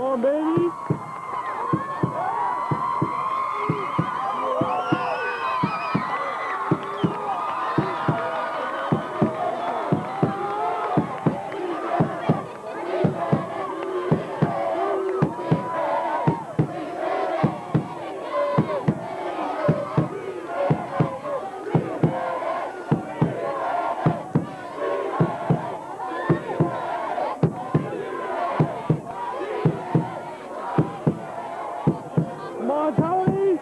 on, baby. Come on, Tony.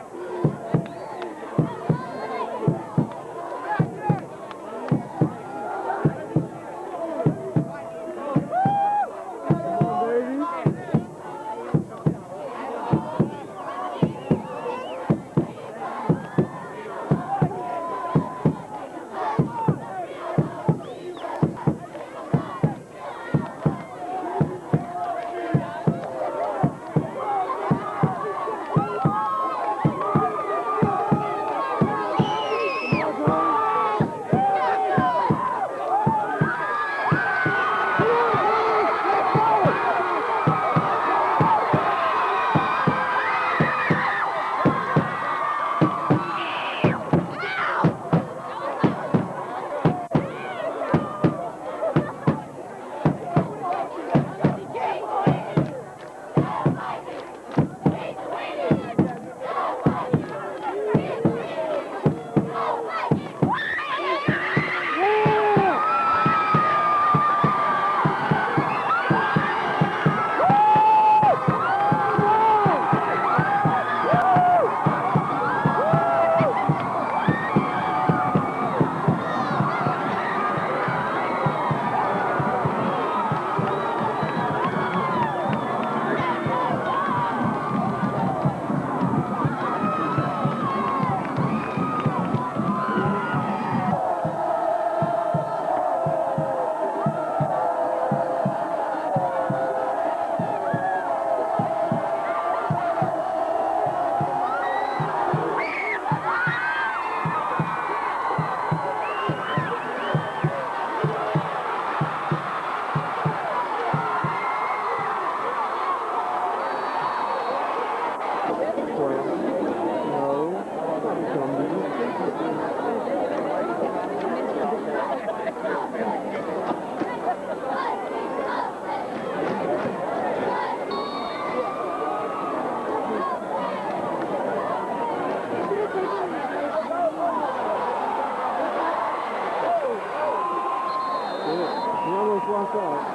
You almost walked off.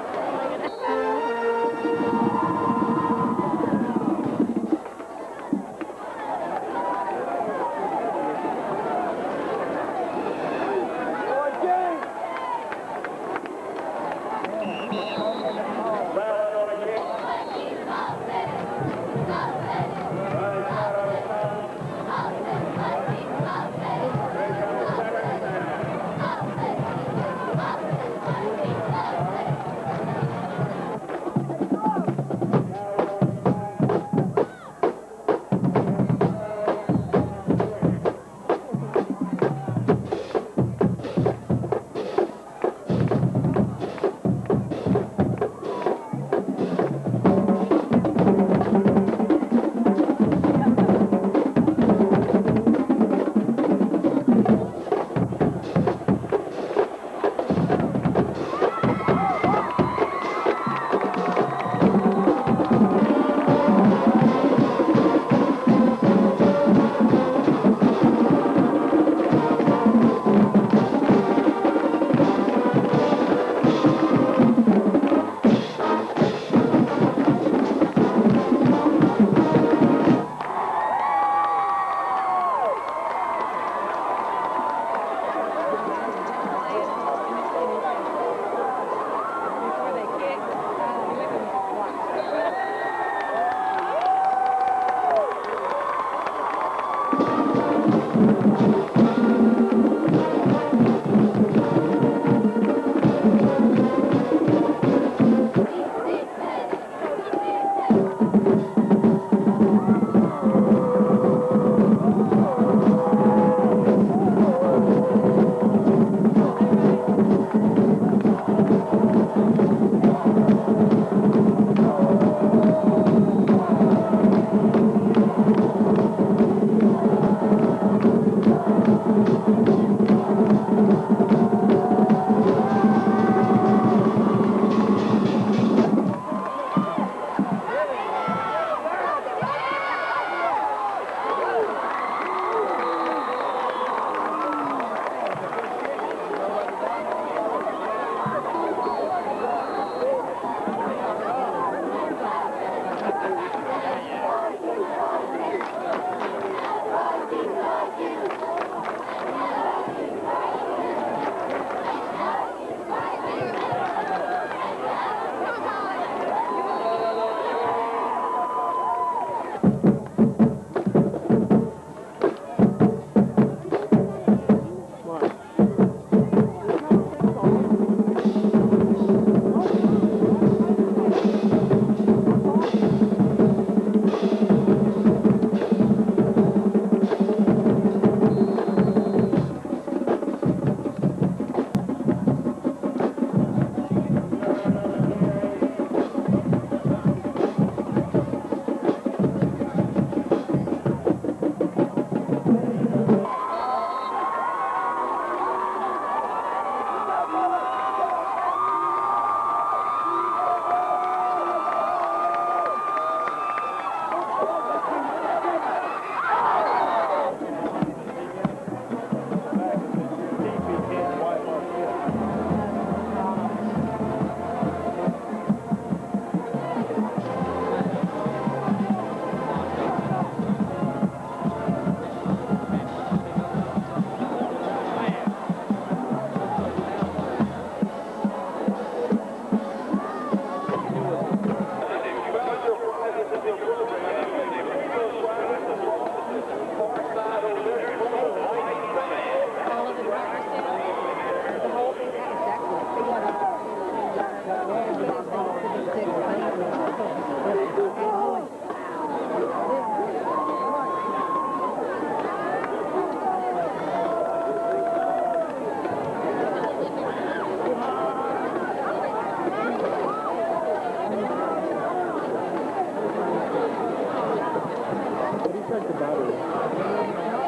check the battery.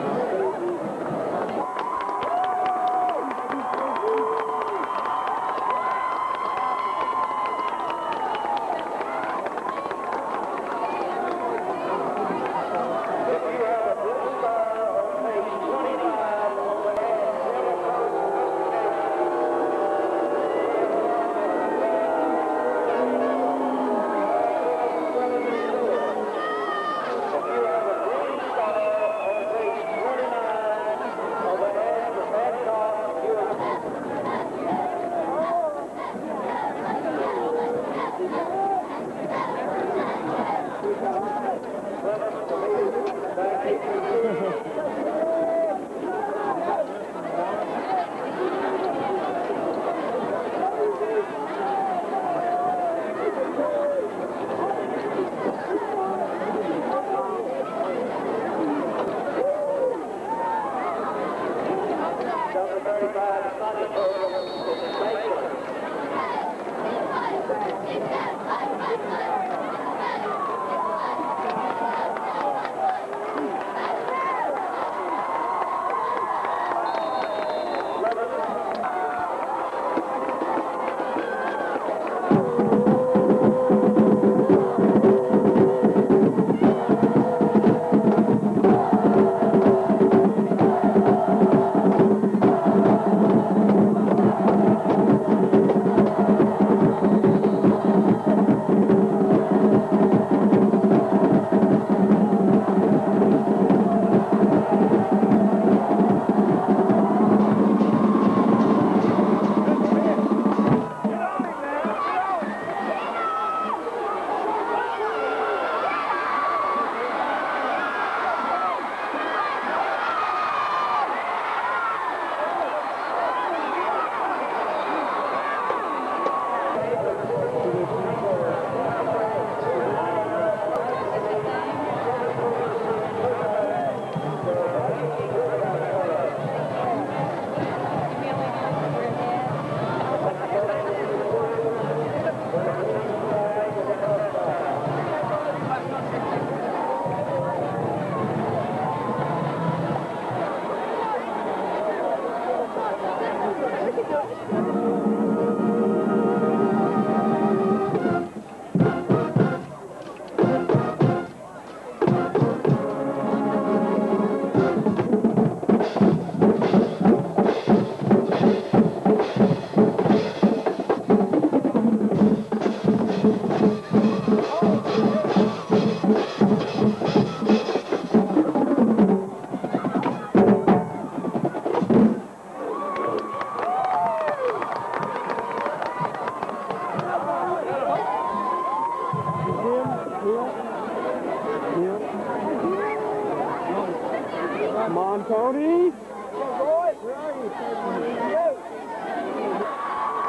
Come on, Tony.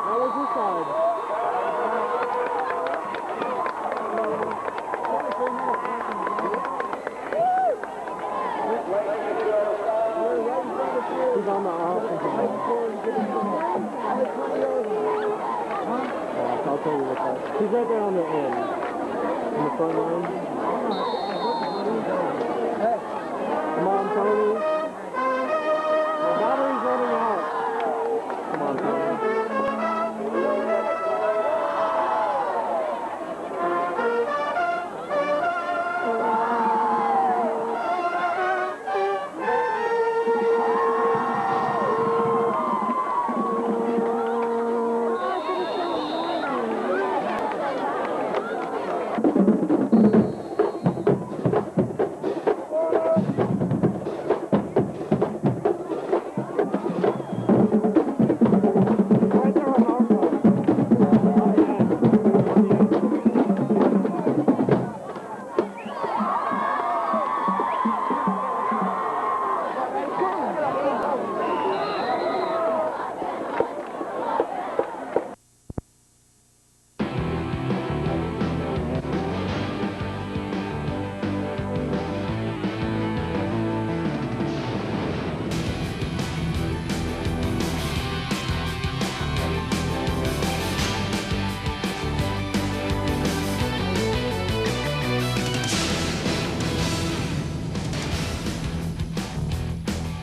How was your side? He's on the offensive line. I'll tell you what that. He's right there on the end. In the front line. Come on, Tony. The battery's running out. Come on, Tony.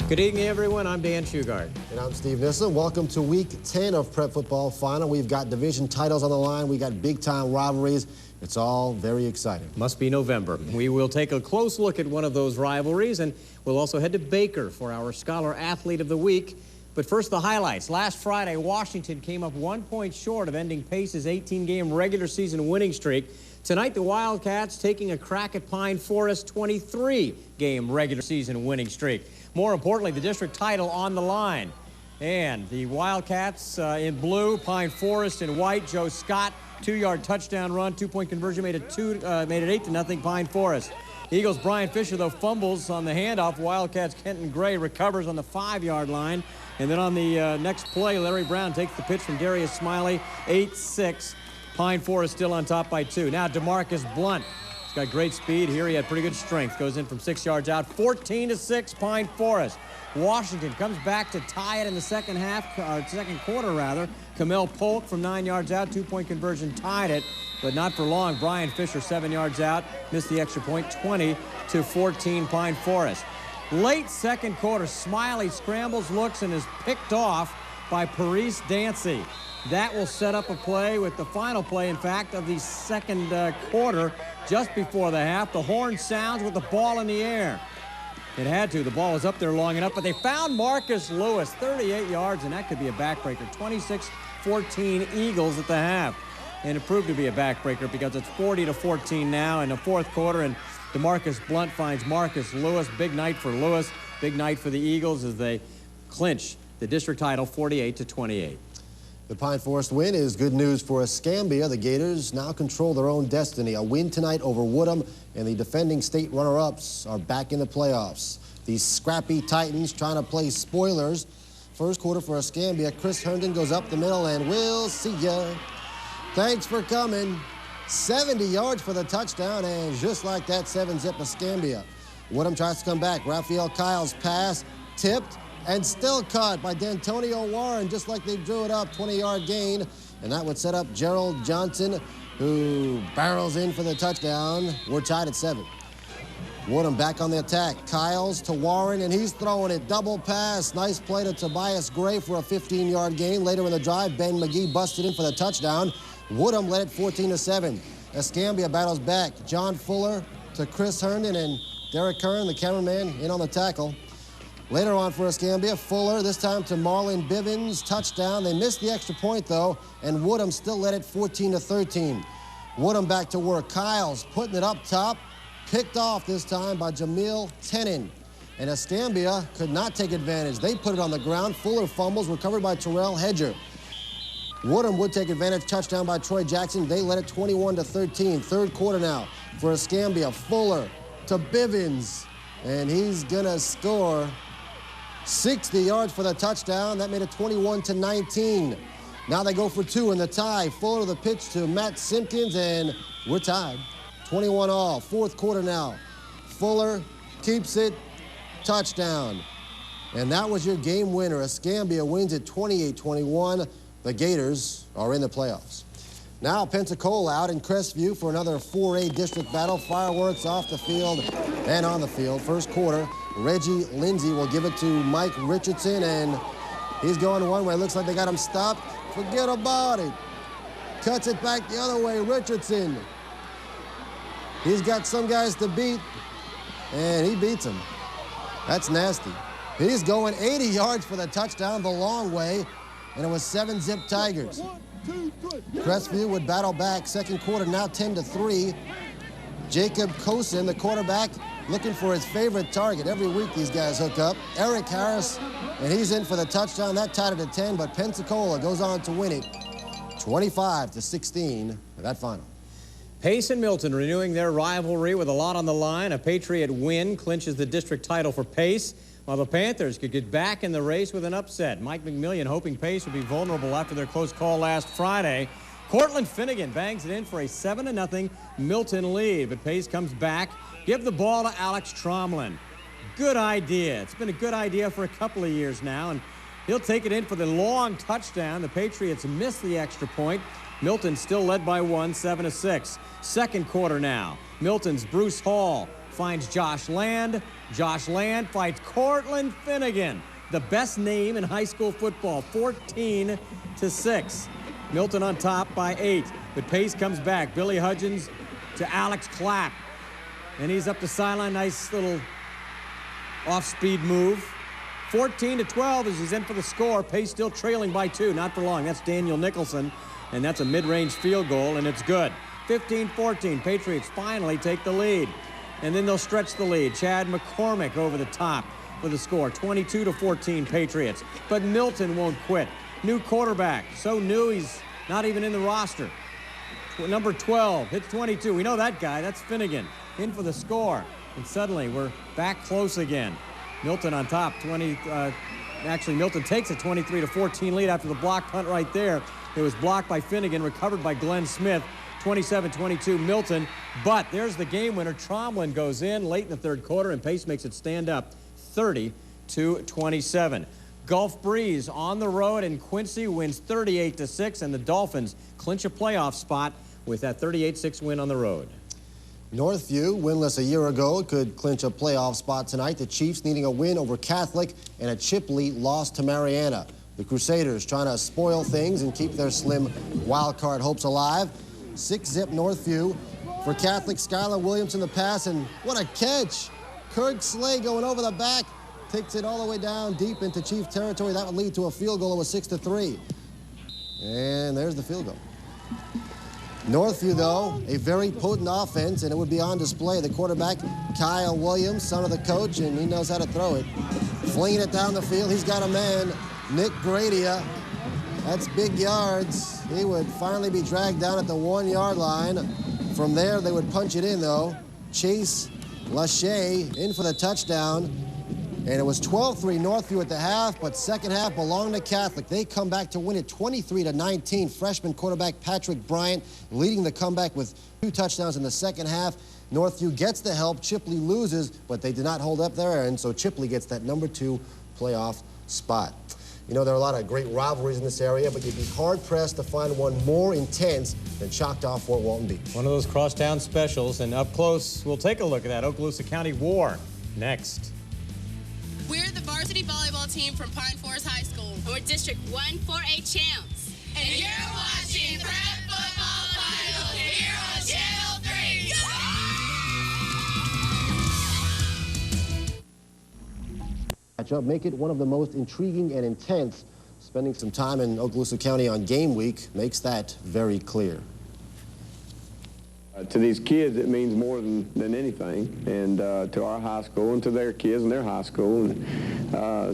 Good evening, everyone. I'm Dan Shugart. And I'm Steve Nissa. Welcome to Week 10 of Prep Football Final. We've got division titles on the line. We got big-time rivalries. It's all very exciting. Must be November. We will take a close look at one of those rivalries, and we'll also head to Baker for our Scholar Athlete of the Week. But first, the highlights. Last Friday, Washington came up 1 point short of ending Pace's 18-game regular season winning streak. Tonight, the Wildcats taking a crack at Pine Forest's 23-game regular season winning streak. More importantly, the district title on the line. And the Wildcats in blue, Pine Forest in white. Joe Scott, 2-yard touchdown run, 2-point conversion, made it 8-0 Pine Forest. Eagles' Brian Fisher, though, fumbles on the handoff. Wildcats' Kenton Gray recovers on the 5-yard line. And then on the next play, Larry Brown takes the pitch from Darius Smiley, 8-6. Pine Forest still on top by 2. Now DeMarcus Blunt. He's got great speed here. He had pretty good strength. Goes in from 6 yards out. 14-6 Pine Forest. Washington comes back to tie it in the second quarter rather. Camille Polk from 9 yards out. 2-point conversion tied it, but not for long. Brian Fisher 7 yards out. Missed the extra point. 20-14 Pine Forest. Late second quarter, Smiley scrambles, looks, and is picked off by Parise Dancy. That will set up a play with the final play, in fact, of the second quarter. Just before the half, the horn sounds with the ball in the air. It had to. The ball was up there long enough, but they found Marcus Lewis, 38 yards, and that could be a backbreaker. 26-14 Eagles at the half. And it proved to be a backbreaker because it's 40-14 now in the fourth quarter, and DeMarcus Blunt finds Marcus Lewis. Big night for Lewis. Big night for the Eagles as they clinch the district title 48-28. The Pine Forest win is good news for Escambia. The Gators now control their own destiny. A win tonight over Woodham, and the defending state runner-ups are back in the playoffs. These scrappy Titans trying to play spoilers. First quarter for Escambia. Chris Herndon goes up the middle, and we'll see ya. Thanks for coming. 70 yards for the touchdown, and just like that, 7-zip Escambia. Woodham tries to come back. Raphael Kyle's pass tipped and still caught by D'Antonio Warren, just like they drew it up, 20-yard gain. And that would set up Gerald Johnson, who barrels in for the touchdown. We're tied at 7. Woodham back on the attack. Kyles to Warren, and he's throwing it. Double pass. Nice play to Tobias Gray for a 15-yard gain. Later in the drive, Ben McGee busted in for the touchdown. Woodham led it 14-7. Escambia battles back. John Fuller to Chris Herndon, and Derek Kern, the cameraman, in on the tackle. Later on for Escambia, Fuller, this time to Marlon Bivens, touchdown. They missed the extra point, though, and Woodham still led it 14-13. Woodham back to work. Kyles putting it up top, picked off this time by Jamil Tenon. And Escambia could not take advantage. They put it on the ground. Fuller fumbles, recovered by Terrell Hedger. Woodham would take advantage, touchdown by Troy Jackson. They led it 21-13. Third quarter now for Escambia. Fuller to Bivens, and he's gonna score 60 yards for the touchdown. That made it 21-19. Now they go for 2 in the tie. Fuller the pitch to Matt Simpkins, and we're tied. 21 all. Fourth quarter now. Fuller keeps it. Touchdown. And that was your game winner. Escambia wins at 28-21. The Gators are in the playoffs. Now Pensacola out in Crestview for another 4A district battle. Fireworks off the field and on the field. First quarter, Reggie Lindsay will give it to Mike Richardson, and he's going one way. Looks like they got him stopped. Forget about it. Cuts it back the other way. Richardson. He's got some guys to beat, and he beats them. That's nasty. He's going 80 yards for the touchdown the long way, and it was 7-zip Tigers. Crestview would battle back. Second quarter now 10-3. Jacob Cosin, the quarterback, looking for his favorite target. Every week these guys hook up. Eric Harris, and he's in for the touchdown. That tied it at 10, but Pensacola goes on to win it 25-16 for that final. Pace and Milton renewing their rivalry with a lot on the line. A Patriot win clinches the district title for Pace, while the Panthers could get back in the race with an upset. Mike McMillian hoping Pace would be vulnerable after their close call last Friday. Cortland Finnegan bangs it in for a 7-0 Milton lead, but Pace comes back. Give the ball to Alex Tromlin. Good idea. It's been a good idea for a couple of years now, and he'll take it in for the long touchdown. The Patriots miss the extra point. Milton still led by 1, 7-6. Second quarter now. Milton's Bruce Hall finds Josh Land. Josh Land fights Cortland Finnegan, the best name in high school football, 14-6. Milton on top by 8, but Pace comes back. Billy Hudgens to Alex Clapp, and he's up the sideline. Nice little off-speed move. 14-12 as he's in for the score. Pace still trailing by 2, not for long. That's Daniel Nicholson, and that's a mid-range field goal, and it's good. 15-14, Patriots finally take the lead, and then they'll stretch the lead. Chad McCormick over the top for the score, 22-14 Patriots. But Milton won't quit. New quarterback, so new he's not even in the roster. Number 12 hits 22. We know that guy. That's Finnegan in for the score, and suddenly we're back close again. Milton on top, actually Milton takes a 23-14 lead after the block punt right there. It was blocked by Finnegan, recovered by Glenn Smith. 27-22 Milton, but there's the game winner. Tromblin goes in late in the third quarter, and Pace makes it stand up 30-27. Gulf Breeze on the road in Quincy wins 38-6, and the Dolphins clinch a playoff spot with that 38-6 win on the road. Northview, winless a year ago, could clinch a playoff spot tonight. The Chiefs needing a win over Catholic and a Chipley loss to Mariana. The Crusaders trying to spoil things and keep their slim wild card hopes alive. 6-zip Northview for Catholic. Skylar Williams in the pass, and what a catch. Kirk Slay going over the back, takes it all the way down deep into Chief territory. That would lead to a field goal. It was 6-3. And there's the field goal. Northview, though, a very potent offense, and it would be on display. The quarterback, Kyle Williams, son of the coach, and he knows how to throw it. Flinging it down the field. He's got a man, Nick Gradia. That's big yards. He would finally be dragged down at the 1-yard line. From there, they would punch it in, though. Chase Lachey in for the touchdown. And it was 12-3 Northview at the half, but second half belonged to Catholic. They come back to win it 23-19. Freshman quarterback Patrick Bryant leading the comeback with 2 touchdowns in the second half. Northview gets the help. Chipley loses, but they did not hold up their end, so Chipley gets that number 2 playoff spot. You know, there are a lot of great rivalries in this area, but you'd be hard-pressed to find one more intense than Choctaw-Fort Walton Beach. One of those crosstown specials, and up close, we'll take a look at that Okaloosa County War next. We're the varsity volleyball team from Pine Forest High School. And we're District 1-4A champs. And you're watching Prep Football Finals here on Channel 3. Matchup, make it one of the most intriguing and intense. Spending some time in Okaloosa County on game week makes that very clear. To these kids, it means more than anything, and to our high school and to their kids and their high school. And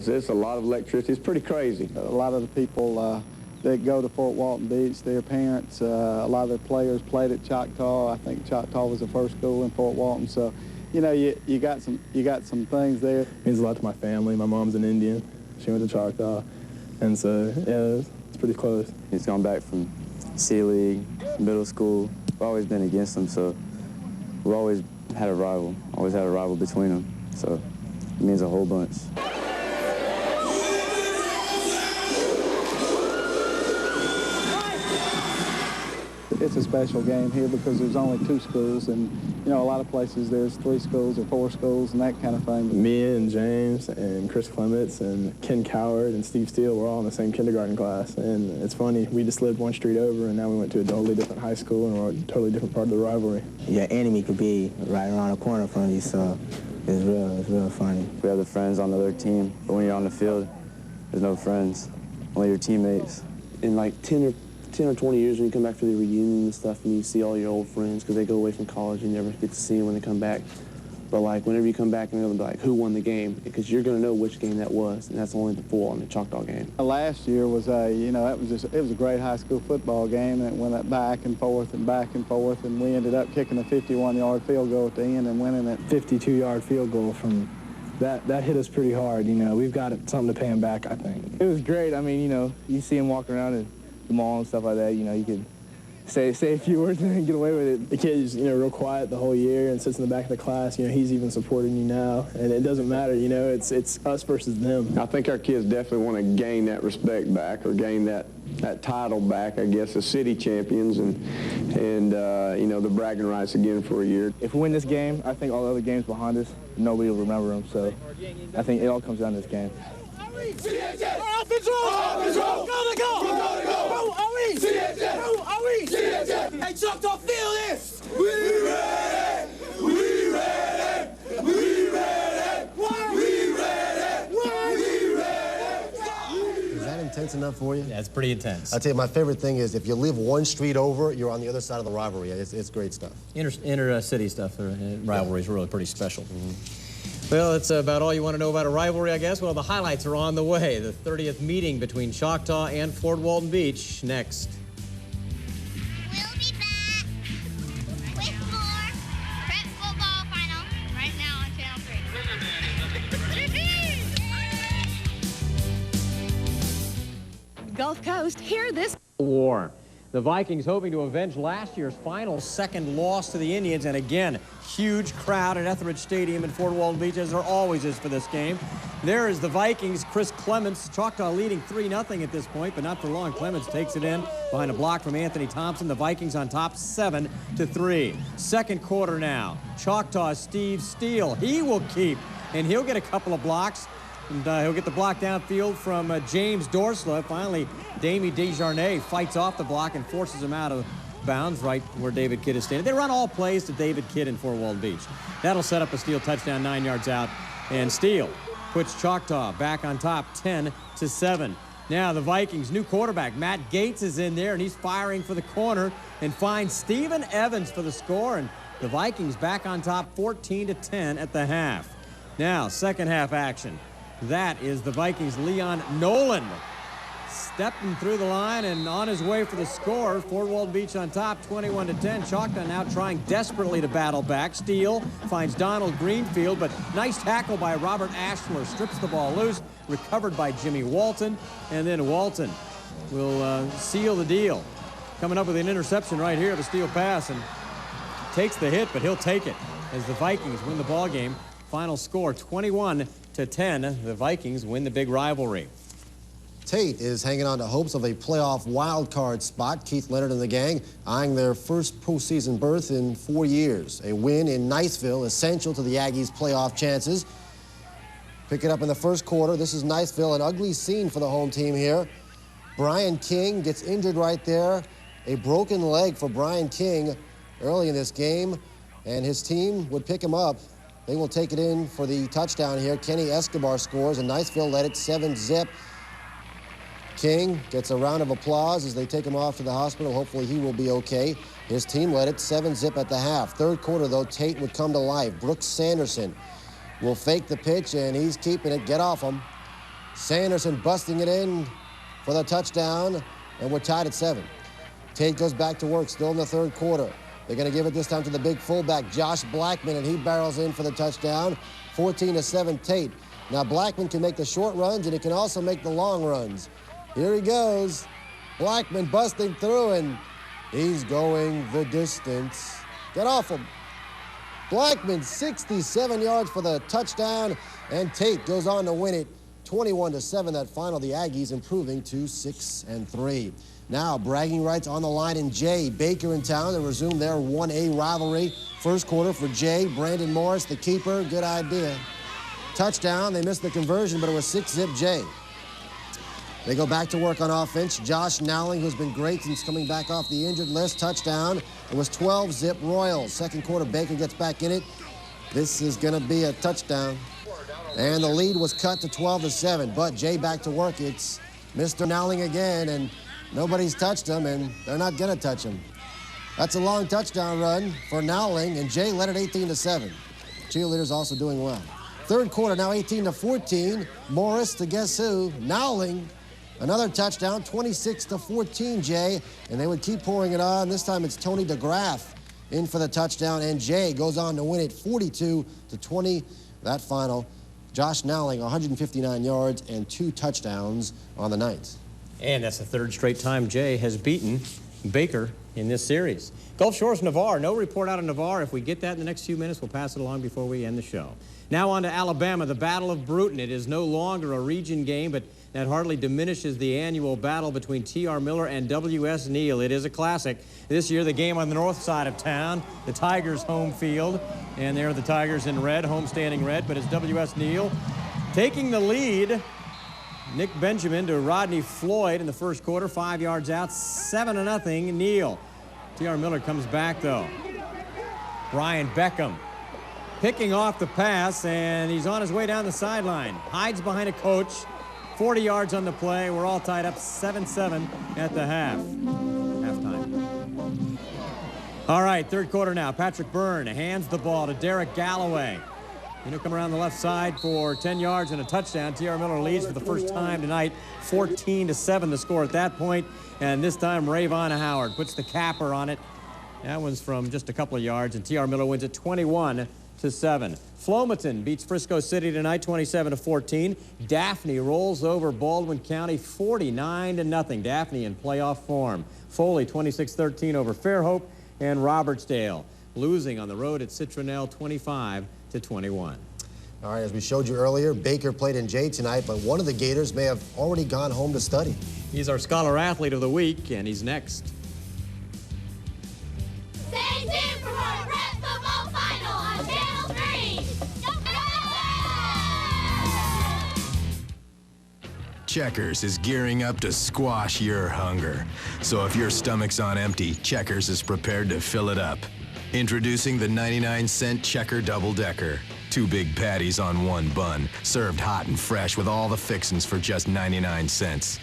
it's a lot of electricity. It's pretty crazy. A lot of the people that go to Fort Walton Beach, their parents, a lot of their players played at Choctaw. I think Choctaw was the first school in Fort Walton. So, you know, you got some things there. It means a lot to my family. My mom's an Indian. She went to Choctaw, and so yeah, it's pretty close. He's gone back from C League, middle school. We've always been against them, so we've always had a rival. Always had a rival between them, so it means a whole bunch. It's a special game here because there's only 2 schools, and you know, a lot of places there's 3 schools or 4 schools and that kind of thing. Me and James and Chris Clements and Ken Coward and Steve Steele were all in the same kindergarten class, and it's funny, we just lived one street over, and now we went to a totally different high school, and we're a totally different part of the rivalry. Your enemy could be right around the corner from you, so it's real funny. We have the friends on the other team, but when you're on the field, there's no friends, only your teammates. In like 10 or 20 years, when you come back for the reunion and stuff, and you see all your old friends because they go away from college and you never get to see them when they come back. But like whenever you come back, and they'll be like, who won the game? Because you're going to know which game that was, and that's only the 4 on the Choctaw game. Last year was it was a great high school football game, and it went back and forth, and we ended up kicking a 51-yard field goal at the end and winning it. 52-yard field goal from that hit us pretty hard. You know, we've got something to pay him back, I think. It was great. I mean, you know, you see him walking around at the mall and stuff like that. You know, you could say a few words and get away with it. The kid's, real quiet the whole year and sits in the back of the class. He's even supporting you now, and it doesn't matter. It's us versus them. I think our kids definitely want to gain that respect back, or gain that title back, I guess, as city champions, and the bragging rights again for a year. If we win this game, I think all the other games behind us, nobody will remember them. So I think it all comes down to this game. Hey, Choctaw, feel this! We ready! We ready! We ready! We ready! We ready! Is that intense enough for you? Yeah, it's pretty intense. I'll tell you, my favorite thing is if you live one street over, you're on the other side of the rivalry. It's great stuff. Inter-city stuff, rivalries are really pretty special. Well, that's about all you want to know about a rivalry, I guess. Well, the highlights are on the way. The 30th meeting between Choctaw and Fort Walton Beach next. We'll be back with more Prep Football Final right now on Channel 3. Gulf Coast, hear this. War. The Vikings hoping to avenge last year's final second loss to the Indians, and again, huge crowd at Etheridge Stadium in Fort Walton Beach, as there always is for this game. There is the Vikings, Chris Clements, Choctaw leading 3-0 at this point, but not for long. Clements takes it in behind a block from Anthony Thompson. The Vikings on top 7-3. Second quarter now. Choctaw Steve Steele, he will keep, and he'll get a couple of blocks. And he'll get the block downfield from James Dorsla. Finally, Damie Desjarnais fights off the block and forces him out of bounds right where David Kidd is standing. They run all plays to David Kidd in Fort Walton Beach. That'll set up a Steele touchdown 9 yards out. And Steele puts Choctaw back on top 10-7. Now the Vikings' new quarterback, Matt Gates, is in there, and he's firing for the corner and finds Stephen Evans for the score. And the Vikings back on top 14-10 at the half. Now, second half action. That is the Vikings' Leon Nolan stepping through the line and on his way for the score. Fort Walton Beach on top, 21-10. Choctaw now trying desperately to battle back. Steele finds Donald Greenfield, but nice tackle by Robert Ashler. Strips the ball loose, recovered by Jimmy Walton, and then Walton will seal the deal. Coming up with an interception right here of a Steele pass, and takes the hit, but he'll take it as the Vikings win the ball game. Final score 21-10. The Vikings win the big rivalry. Tate is hanging on to hopes of a playoff wild card spot. Keith Leonard and the gang eyeing their first postseason berth in 4 years. A win in Niceville essential to the Aggies' playoff chances. Pick it up in the first quarter. This is Niceville, an ugly scene for the home team here. Brian King gets injured right there. A broken leg for Brian King early in this game, and his team would pick him up. They will take it in for the touchdown here. Kenny Escobar scores, and Niceville led it 7-0. King gets a round of applause as they take him off to the hospital. Hopefully he will be okay. His team led it 7-0 at the half. Third quarter, though, Tate would come to life. Brooks Sanderson will fake the pitch, and he's keeping it. Get off him. Sanderson busting it in for the touchdown, and we're tied at 7. Tate goes back to work still in the third quarter. They're going to give it this time to the big fullback, Josh Blackman, and he barrels in for the touchdown. 14-7 Tate. Now Blackman can make the short runs, and he can also make the long runs. Here he goes. Blackman busting through, and he's going the distance. Get off him. Blackman, 67 yards for the touchdown, and Tate goes on to win it 21-7 that final. The Aggies improving to 6-3. Now, bragging rights on the line in Jay. Baker in town to resume their 1A rivalry. First quarter for Jay. Brandon Morris, the keeper. Good idea. Touchdown. They missed the conversion, but it was 6-0 Jay. They go back to work on offense. Josh Nowling, who's been great since coming back off the injured list. Touchdown. It was 12-0 Royals. Second quarter, Baker gets back in it. This is going to be a touchdown. And the lead was cut to 12-7. But Jay back to work. It's Mr. Nowling again, and nobody's touched him, and they're not going to touch him. That's a long touchdown run for Nowling, and Jay led it 18-7. Cheerleaders also doing well. Third quarter, now 18-14. Morris to guess who? Nowling. Another touchdown, 26-14, Jay, and they would keep pouring it on. This time it's Tony DeGraff in for the touchdown, and Jay goes on to win it 42-20. That final, Josh Nowling, 159 yards and 2 touchdowns on the night. And that's the third straight time Jay has beaten Baker in this series. Gulf Shores, Navarre. No report out of Navarre. If we get that in the next few minutes, we'll pass it along before we end the show. Now on to Alabama, the Battle of Bruton. It is no longer a region game, but that hardly diminishes the annual battle between T.R. Miller and W.S. Neal. It is a classic. This year, the game on the north side of town, the Tigers' home field. And there are the Tigers in red, homestanding red, but it's W.S. Neal taking the lead. Nick Benjamin to Rodney Floyd in the first quarter, 5 yards out, 7-0, Neal. T.R. Miller comes back, though. Brian Beckham picking off the pass, and he's on his way down the sideline. Hides behind a coach, 40 yards on the play. We're all tied up 7-7 at the halftime. All right, third quarter now. Patrick Byrne hands the ball to Derek Galloway. He'll come around the left side for 10 yards and a touchdown. T.R. Miller leads for the first time tonight, 14-7 the score at that point. And this time, Rayvon Howard puts the capper on it. That one's from just a couple of yards, and T.R. Miller wins it 21-7. Flomaton beats Frisco City tonight, 27-14. Daphne rolls over Baldwin County, 49-0. Daphne in playoff form. Foley, 26-13 over Fairhope, and Robertsdale losing on the road at Citronelle, 25-21. All right, as we showed you earlier, Baker played in J tonight, but one of the Gators may have already gone home to study. He's our Scholar Athlete of the Week, and he's next. Stay tuned for our Prep Football Final on Channel 3. Checkers is gearing up to squash your hunger. So if your stomach's on empty, Checkers is prepared to fill it up. Introducing the 99-cent Checker Double Decker. 2 big patties on 1 bun, served hot and fresh with all the fixins for just 99 cents.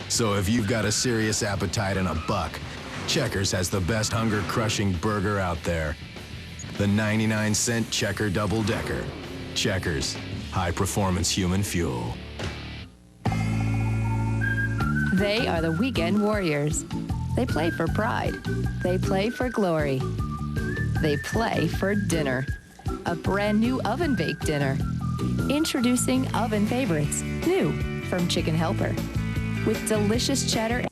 So if you've got a serious appetite and a buck, Checkers has the best hunger-crushing burger out there. The 99-cent Checker Double Decker. Checkers, high-performance human fuel. They are the Weekend Warriors. They play for pride. They play for glory. They play for dinner. A brand new oven-baked dinner. Introducing Oven Favorites, new from Chicken Helper. With delicious cheddar